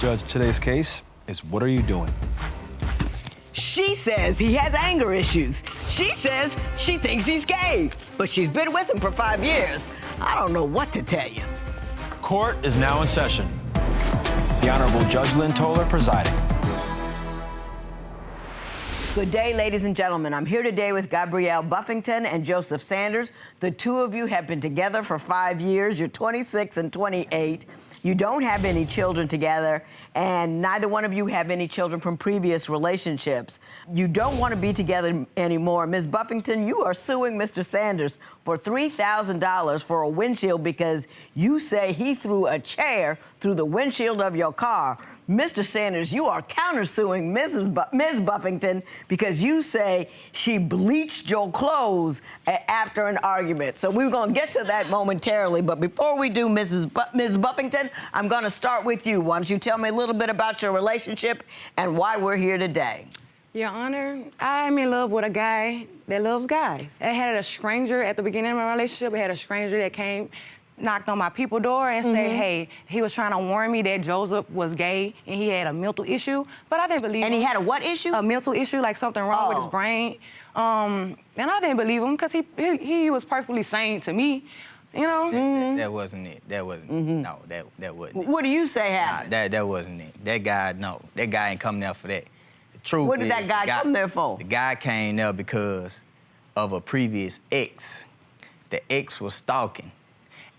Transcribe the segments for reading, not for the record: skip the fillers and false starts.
Judge, today's case is what are you doing? She says he has anger issues. She says she thinks he's gay, but she's been with him for 5 years. I don't know what to tell you. Court is now in session. The Honorable Judge Lynn Toller presiding. Good day, ladies and gentlemen. I'm here today with Gabrielle Buffington and Joseph Sanders. The two of you have been together for 5 years. You're 26 and 28. You don't have any children together, and neither one of you have any children from previous relationships. You don't want to be together anymore. Ms. Buffington, you are suing Mr. Sanders for $3,000 for a windshield because you say he threw a chair through the windshield of your car. Mr. Sanders, you are countersuing Ms. Buffington because you say she bleached your clothes after an argument. So we're going to get to that momentarily, but before we do, Ms. Buffington, I'm going to start with you. Why don't you tell me a little bit about your relationship and why we're here today? Your Honor, I'm in love with a guy that loves guys. I had a stranger at the beginning of my relationship. I had a stranger that came, knocked on my people door and said, hey, he was trying to warn me that Joseph was gay and he had a mental issue, but I didn't believe him. And he had a what issue? A mental issue, like something wrong with his brain. And I didn't believe him because he was perfectly sane to me, you know? That wasn't it. That wasn't it. No, that wasn't it. What do you say happened? Nah, that wasn't it. That guy, no. That guy ain't come there for that. The truth What did is, that guy come there for? The guy came there because of a previous ex. The ex was stalking.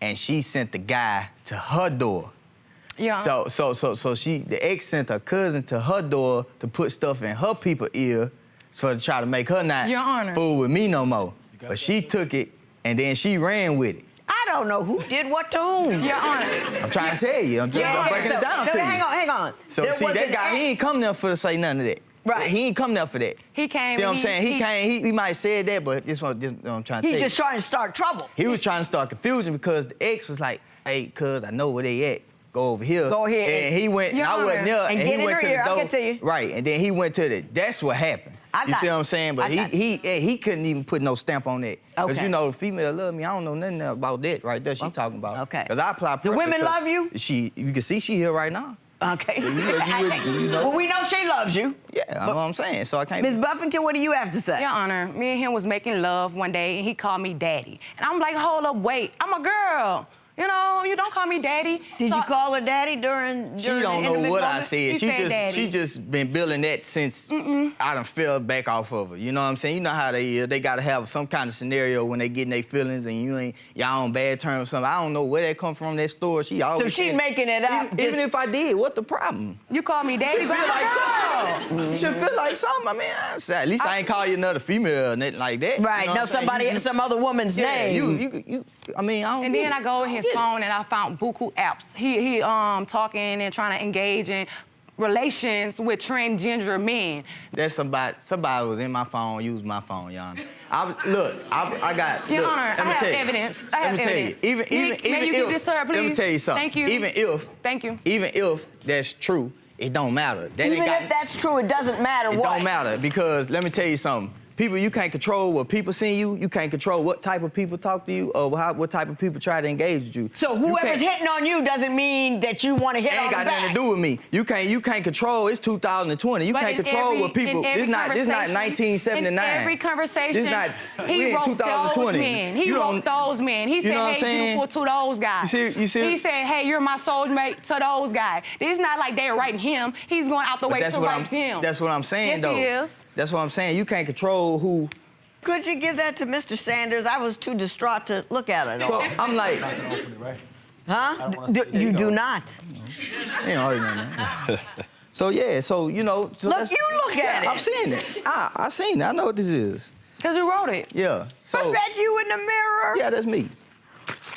And she sent the guy to her door. Yeah. So the ex sent her cousin to her door to put stuff in her people's ear so to try to make her not Your Honor. fool with me no more. But she took it and then she ran with it. I don't know who did what to whom. Your Honor. I'm trying to tell you. I'm just breaking it down to you. Hang on. So see, that guy, he ain't come there for to say none of that. Right. He ain't come there for that. He came. See what I'm saying? He might have said that, but this what I'm trying to tell you. He's just trying to start trouble. He was trying to start confusion because the ex was like, hey, cuz, I know where they at. Go over here. Go ahead. And he went, Your I wasn't Honor. there. And he get in went her to the ear, I'll door. get to you. Right, and then he went to that's what happened. You see what I'm saying? But he couldn't even put no stamp on that. Because, Okay. you know, the female love me. I don't know nothing about that right there she talking about. Okay. Because I apply The women pressure love you? You can see she here right now. Okay. You know. Well, we know she loves you. Yeah, that's what I'm saying. So I can't. Ms. Buffington, what do you have to say? Your Honor, me and him was making love one day, and he called me daddy. And I'm like, hold up, wait, I'm a girl. You know, you don't call me daddy. Did So- you call her daddy during She don't know what I said. He said daddy. She just been building that since I done fell back off of her. You know what I'm saying? You know how they is. They gotta have some kind of scenario when they getting their feelings and y'all on bad terms or something. I don't know where that come from, that story. She always So she's said- making it up. Even if I did, what the problem? You call me daddy, She but feel I'm a like girl. something. You should feel like something. I mean, at least I ain't call you another female or nothing like that. Right, You know no, what I'm saying? some other woman's Yeah, name. I mean, I don't And get then it. I go in his phone and I found buku apps. He talking and trying to engage in relations with transgender men. That's somebody was in my phone, used my phone, Your Honor. I got. Your look, Honor, let I me have tell you. evidence. I have Let me tell you. evidence. Even May you if, keep this, sir, let me please? tell you something. Thank you. Thank you. Even if that's true, it don't matter. That Even ain't got, if that's true, it doesn't matter it what. don't matter because let me tell you something. People, you can't control what people see you. You can't control what type of people talk to you or what type of people try to engage with you. So You whoever's can't- hitting on you doesn't mean that you want to hit It on ain't the got back. nothing to do with me. You can't control. It's 2020. You But can't in control every- what people. in every This not conversation- 1979. In every conversation, This not. he we in wrote 2020. those men. He You wrote don't- those men. He you know said, what I'm hey, saying? beautiful to those guys. You see? He said, hey, you're my soulmate to those guys. It's not like they're writing him. He's going out the way to write him. That's what I'm saying, Yes, though. he is. That's what I'm saying. You can't control who. Could you give that to Mr. Sanders? I was too distraught to look at it. So I'm like, Huh? You do not. you know, so yeah, so you know. So Look, that's- you look at it. I'm seeing it. I seen it. I know what this is. Because you wrote it. Yeah. So Was that you in the mirror? yeah, that's me.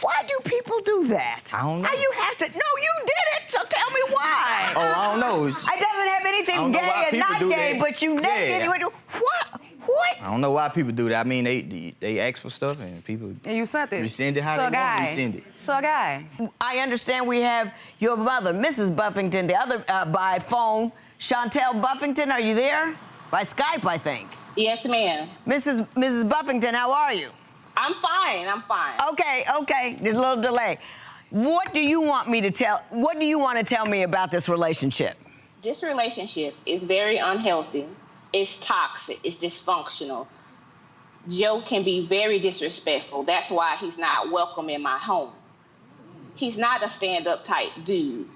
Why do people do that? I don't know. How you have to? No, you did it. So tell me why. Oh, I don't know. It doesn't have I anything don't know gay why and people not do gay, that. but you naked. Yeah. What? What? I don't know why people do that. I mean, they ask for stuff and people And you sent it. rescind it how So they guy. want to rescind it. So a guy. I understand we have your mother, Mrs. Buffington, the other by phone. Chantel Buffington, are you there? By Skype, I think. Yes, ma'am. Mrs. Buffington, how are you? I'm fine. Okay. There's a little delay. What do you want to tell me about this relationship? This relationship is very unhealthy. It's toxic. It's dysfunctional. Joe can be very disrespectful. That's why he's not welcome in my home. He's not a stand-up type dude.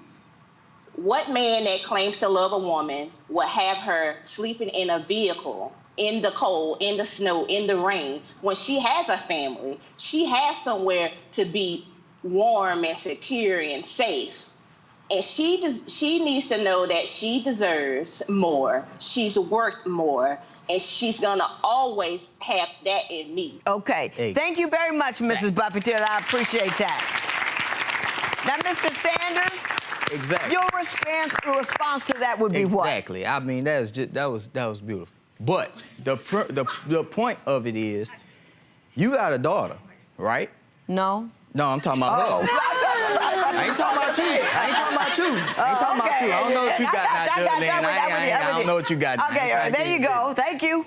What man that claims to love a woman will have her sleeping in a vehicle in the cold, in the snow, in the rain, when she has a family? She has somewhere to be warm and secure and safe. And she needs to know that she deserves more. She's worth more. And she's gonna always have that in me. Okay. Exactly. Thank you very much, Mrs. Buffington. I appreciate that. Now, Mr. Sanders, Exactly. your response to that would be what? Exactly. I mean, that was beautiful. But the point of it is, you got a daughter, right? No. No, I'm talking about her. I ain't talking about you. I ain't talking about you. I ain't talking about you. I don't know what you got now, Judlyn. I don't know what you got. Okay, all right, there you go. Thank you.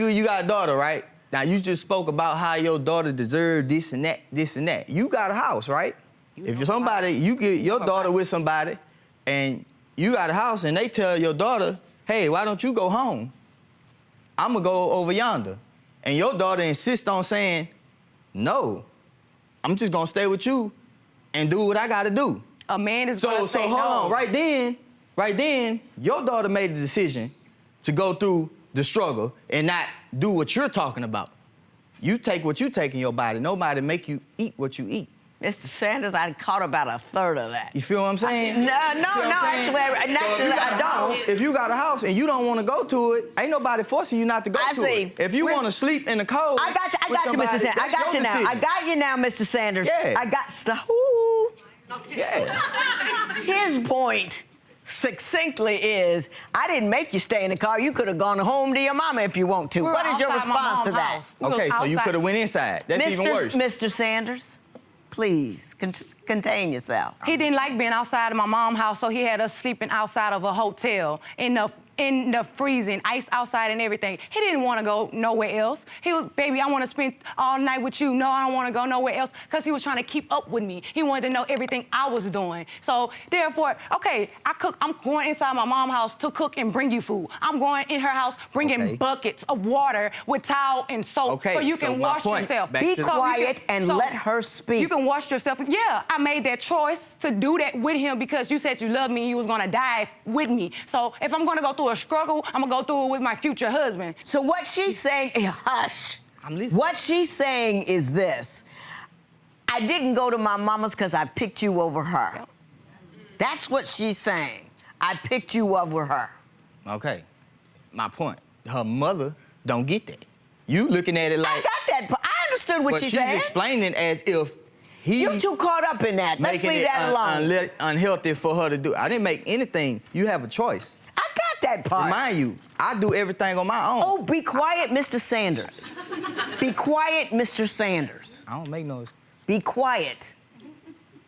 You got a daughter, right? Now, you just spoke about how your daughter deserved this and that. You got a house, right? If you're somebody, you get your daughter with somebody, and you got a house, and they tell your daughter, hey, why don't you go home? I'm going to go over yonder. And your daughter insists on saying, no, I'm just going to stay with you and do what I got to do. A man is gonna say hold no. on. Right then, your daughter made the decision to go through the struggle and not do what you're talking about. You take what you take in your body. Nobody make you eat what you eat. Mr. Sanders, I caught about a third of that. You feel what I'm saying? Actually, I don't. If you got a house and you don't want to go to it, ain't nobody forcing you not to go to it. If you want to sleep in the cold, I got you, Mr. Sanders. I got you now. I got you now, Mr. Sanders. Yeah. I got ooh. Yeah. His point succinctly is, I didn't make you stay in the car. You could have gone home to your mama if you want to. What is your response to that? Okay, so you could have went inside. That's even worse. Mr. Sanders, please contain yourself. He didn't like being outside of my mom's house, so he had us sleeping outside of a hotel in the freezing, ice outside and everything. He didn't want to go nowhere else. He was, baby, I want to spend all night with you. No, I don't want to go nowhere else, because he was trying to keep up with me. He wanted to know everything I was doing. So therefore, okay, I'm going inside my mom's house to cook and bring you food. I'm going in her house bringing buckets of water with towel and soap so you can wash yourself. Be quiet and let her speak. You can wash yourself. Yeah, I made that choice to do that with him because you said you loved me and you was gonna die with me. So if I'm gonna go through a struggle, I'm gonna go through it with my future husband. So what she's saying, hush. I'm listening. What she's saying is this: I didn't go to my mama's because I picked you over her. That's what she's saying. I picked you over her. Okay, my point. Her mother don't get that. You looking at it like... I got that. I understood what she said. But she's explaining as if he... You too caught up in that. Let's leave that alone. Unhealthy for her to do. I didn't make anything. You have a choice. I got that part. Remind you, I do everything on my own. Oh, be quiet, Mr. Sanders. Be quiet, Mr. Sanders. I don't make noise. Be quiet,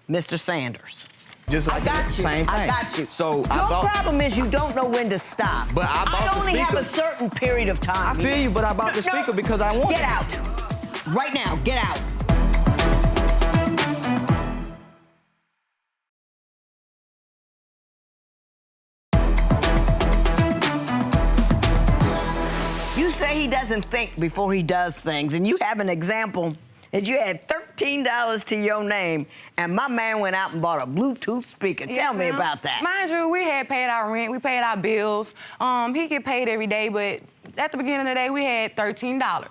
Mr. Sanders. Just like I got you. Same thing. I got you. So your problem is you don't know when to stop. But I bought the only have speaker. a certain period of time. I feel you, but I bought the speaker because I want Get it. out. Right now, get out. You say he doesn't think before he does things, and you have an example that you had $13 to your name, and my man went out and bought a Bluetooth speaker. Tell me about that. Mind you, we had paid our rent, we paid our bills. He get paid every day, but at the beginning of the day, we had $13.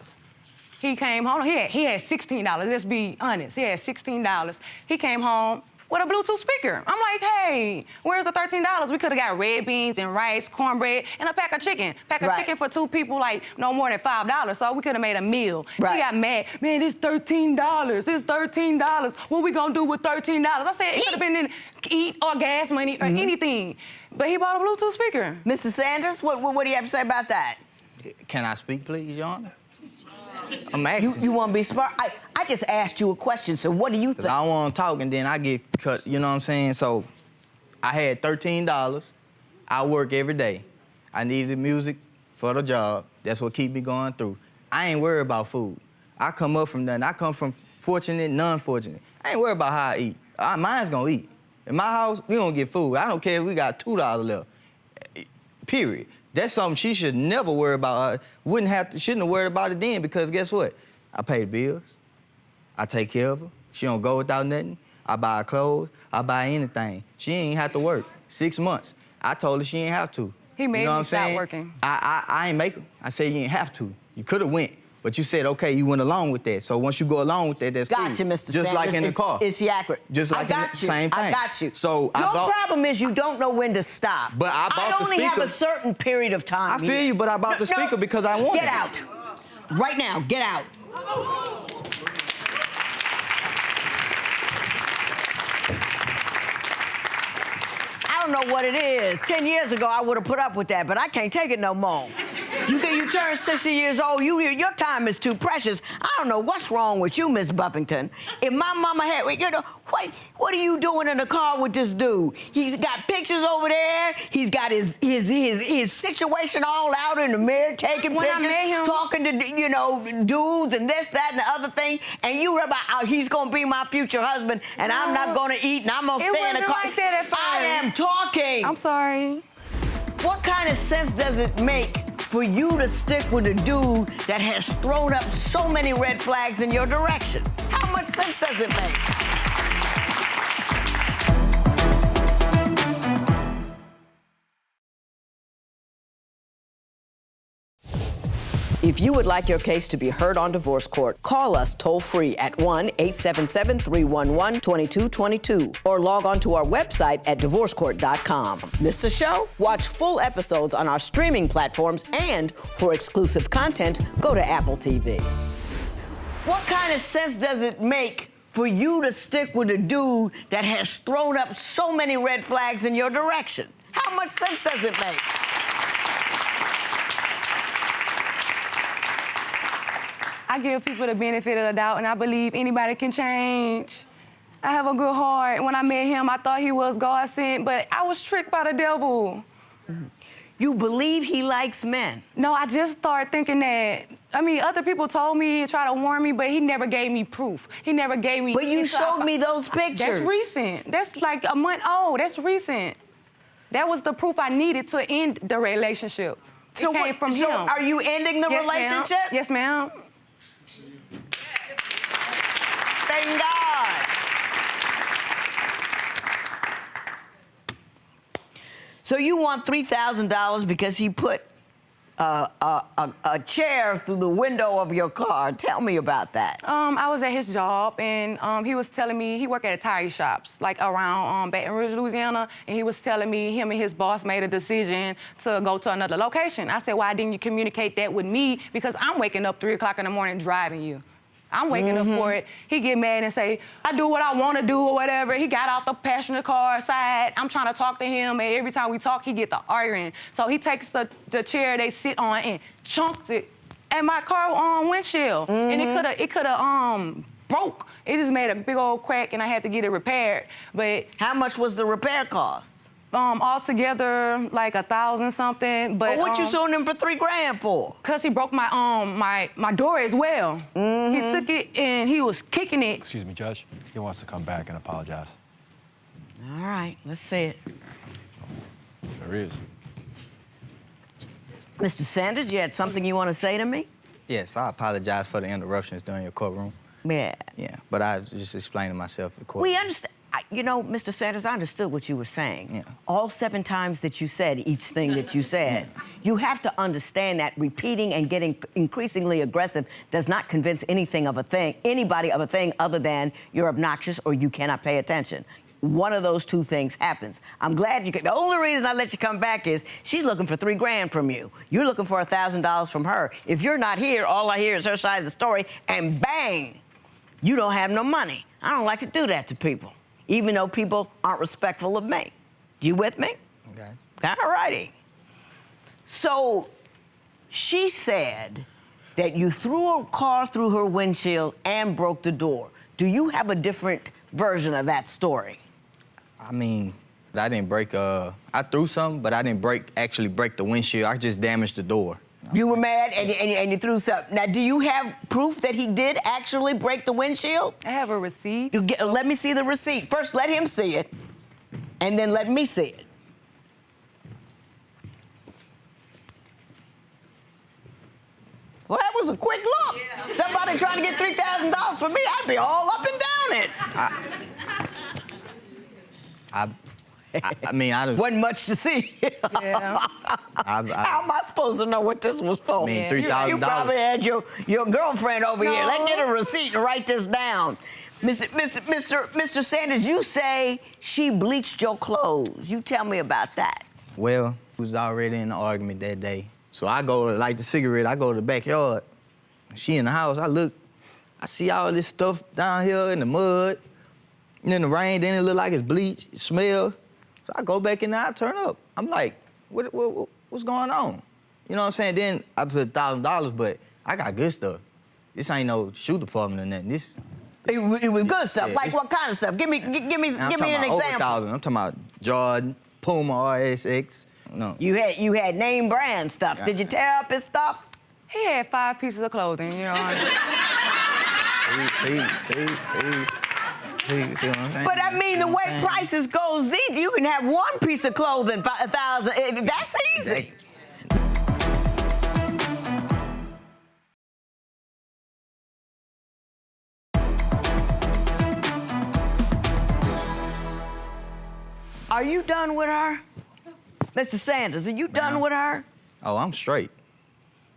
He came home, he had $16, let's be honest. He had $16. He came home with a Bluetooth speaker. I'm like, hey, where's the $13? We could have got red beans and rice, cornbread, and a pack of chicken. Pack of chicken for two people, like, no more than $5. So we could have made a meal. He got mad. Man, this $13. This $13. What we gonna do with $13? I said it could have been in eat or gas money or anything. But he bought a Bluetooth speaker. Mr. Sanders, what do you have to say about that? Can I speak, please, Your Honor? I'm asking. You want to be smart? I just asked you a question, so what do you think? I don't want to talk and then I get cut, you know what I'm saying? So I had $13. I work every day. I needed music for the job. That's what keep me going through. I ain't worried about food. I come up from nothing. I come from fortunate, non-fortunate. I ain't worried about how I eat. Mine's gonna eat. In my house, we don't get food. I don't care if we got $2 left. Period. That's something she should never worry about. Shouldn't have worried about it then, because guess what? I pay the bills. I take care of her. She don't go without nothing. I buy her clothes. I buy her anything. She ain't have to work 6 months. I told her she ain't have to. He made you know me what I'm stop saying? working. I ain't make her. I said you ain't have to. You could have went. But you said, okay, you went along with that. So once you go along with that, that's cool. Gotcha, Mr. Just Sanders. like in the car. It's accurate. Just like I got you. Same thing. I got you. So Your problem is you don't know when to stop. But I bought the only have speaker. a certain period of time. I feel you, but I bought the speaker because I wanted Get out. Right now, get out. I don't know what it is. 10 years ago, I would have put up with that, but I can't take it no more. You turn 60 years old, your time is too precious. I don't know what's wrong with you, Miss Buffington. If my mama had, what are you doing in the car with this dude? He's got pictures over there. He's got his situation all out in the mirror, taking When I pictures, met him- talking to, dudes and this, that, and the other thing. And you worry about how he's gonna be my future husband, and I'm not gonna eat, and I'm gonna It stay in the wasn't car. like that at first. I am talking. I'm sorry. What kind of sense does it make for you to stick with a dude that has thrown up so many red flags in your direction? How much sense does it make? If you would like your case to be heard on divorce court, call us toll-free at 1-877-311-2222 or log on to our website at divorcecourt.com. Missed a show? Watch full episodes on our streaming platforms, and for exclusive content, go to Apple TV. What kind of sense does it make for you to stick with a dude that has thrown up so many red flags in your direction? How much sense does it make? I give people the benefit of the doubt, and I believe anybody can change. I have a good heart. When I met him, I thought he was God sent, but I was tricked by the devil. You believe he likes men? No, I just started thinking that. I mean, other people told me and tried to warn me, but he never gave me proof. He never gave me. But you showed me those pictures. That's recent. That's like a month old. That's recent. That was the proof I needed to end the relationship. It came from him. Are you ending the relationship? Ma'am. Yes, ma'am. Thank God. So you want $3,000 because he put a chair through the window of your car. Tell me about that. I was at his job, and he was telling me he worked at tire shops, like around Baton Rouge, Louisiana, and he was telling me him and his boss made a decision to go to another location. I said, why didn't you communicate that with me? Because I'm waking up 3 o'clock in the morning driving you. I'm waking up for it. He get mad and say, I do what I want to do or whatever. He got out the passenger car side. I'm trying to talk to him, and every time we talk, he get the arguing. So he takes the chair they sit on and chunks it at my car windshield. And it could have broke. It just made a big old crack, and I had to get it repaired. But how much was the repair cost? Altogether, like 1,000 something. But what you suing him for $3 grand for? Cause he broke my my door as well. He took it and he was kicking it. Excuse me, Judge. He wants to come back and apologize. All right, let's see it. There he is. Mr. Sanders, you had something you want to say to me? Yes, I apologize for the interruptions during your courtroom. Yeah. Yeah, but I was just explaining myself in court. We understand. Mr. Sanders, I understood what you were saying. Yeah. All 7 times that you said each thing that you said. You have to understand that repeating and getting increasingly aggressive does not convince anybody of a thing other than you're obnoxious or you cannot pay attention. One of those 2 things happens. I'm glad you could. The only reason I let you come back is she's looking for $3 grand from you. You're looking for $1,000 from her. If you're not here, all I hear is her side of the story, and bang, you don't have no money. I don't like to do that to people, even though people aren't respectful of me. You with me? Okay. All righty. So she said that you threw a car through her windshield and broke the door. Do you have a different version of that story? I mean, I didn't break, I threw something, but I didn't actually break the windshield. I just damaged the door. You were mad and you threw something. Now, do you have proof that he did actually break the windshield? I have a receipt. Let me see the receipt. First, let him see it, and then let me see it. Well, that was a quick look. Yeah. Somebody trying to get $3,000 from me, I'd be all up and down it. I mean, I wasn't much to see. Yeah. How am I supposed to know what this was for? I mean, $3,000. You probably had your girlfriend over here. Let's get a receipt and write this down. Mr. Sanders, you say she bleached your clothes. You tell me about that. Well, we was already in the argument that day. So I go to light the cigarette, I go to the backyard. She in the house, I look, I see all this stuff down here in the mud, and in the rain, then it look like it's bleach, it smells. So I go back in there, I turn up. I'm like, what's going on? You know what I'm saying? Then I put $1,000, but I got good stuff. This ain't no shoe department or nothing. It was good stuff. Yeah, like what kind of stuff? Give me an example. I'm talking about Jordan, Puma, RSX. No. You had name brand stuff. Yeah. Did you tear up his stuff? He had 5 pieces of clothing, you know. See what I'm saying? But I mean, the way prices goes, you can have 1 piece of clothing for $1,000. That's easy. Are you done with her? Mr. Sanders, are you done with her? Oh, I'm straight.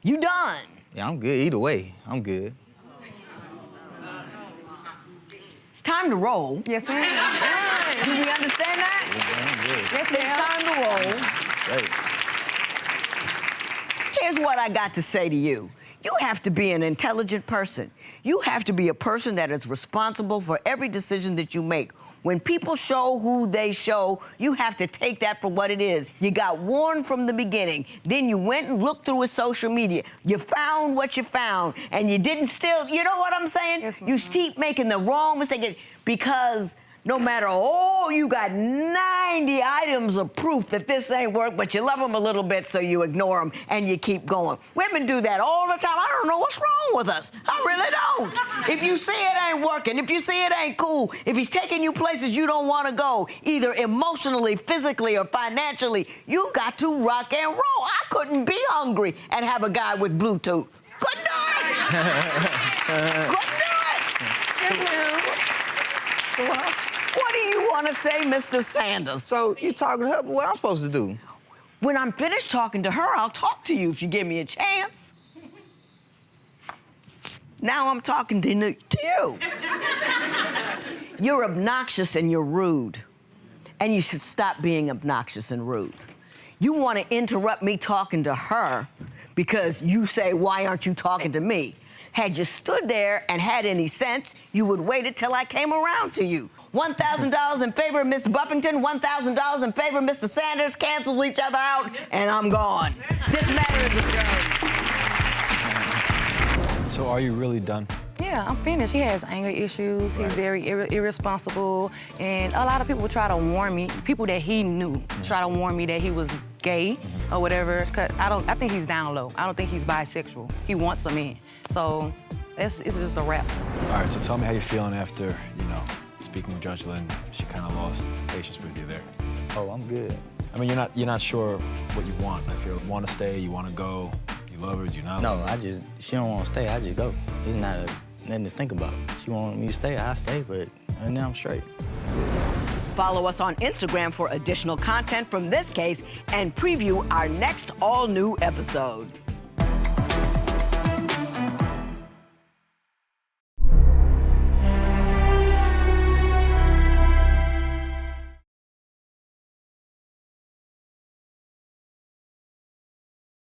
You done? Yeah, I'm good. Either way, I'm good. It's time to roll. Yes, ma'am. Do we understand that? Yeah, I'm good. Yes, It's ma'am. time to roll. Straight. Here's what I got to say to you. You have to be an intelligent person. You have to be a person that is responsible for every decision that you make. When people show who they show, you have to take that for what it is. You got warned from the beginning. Then you went and looked through his social media. You found what you found, and you didn't still, you know what I'm saying? Yes, ma'am. You keep making the wrong mistake because no matter, you got 90 items of proof that this ain't work, but you love them a little bit, so you ignore them and you keep going. Women do that all the time. I don't know what's wrong with us. I really don't. If you see it ain't working, if you see it ain't cool, if he's taking you places you don't want to go, either emotionally, physically, or financially, you got to rock and roll. I couldn't be hungry and have a guy with Bluetooth. Couldn't do it. Couldn't do it. What do you want to say, Mr. Sanders? So you talking to her, but what I'm supposed to do? When I'm finished talking to her, I'll talk to you if you give me a chance. Now I'm talking to you. You're obnoxious and you're rude. And you should stop being obnoxious and rude. You want to interrupt me talking to her because you say, why aren't you talking to me? Had you stood there and had any sense, you would wait till I came around to you. $1,000 in favor of Miss Buffington, $1,000 in favor of Mr. Sanders, cancels each other out, and I'm gone. This matter is adjourned. So are you really done? Yeah, I'm finished. He has anger issues. He's very irresponsible. And a lot of people try to warn me, people that he knew, try to warn me that he was gay or whatever. 'Cause I think he's down low. I don't think he's bisexual. He wants a man. So it's just a wrap. All right, so tell me how you're feeling after, speaking with Judge Lynn. She kind of lost patience with you there. Oh, I'm good. I mean, you're not sure what you want. If you want to stay, you want to go, you love her, do you not? No, she don't want to stay, I just go. It's not nothing to think about. She want me to stay, I stay, but now I'm straight. Follow us on Instagram for additional content from this case and preview our next all-new episode.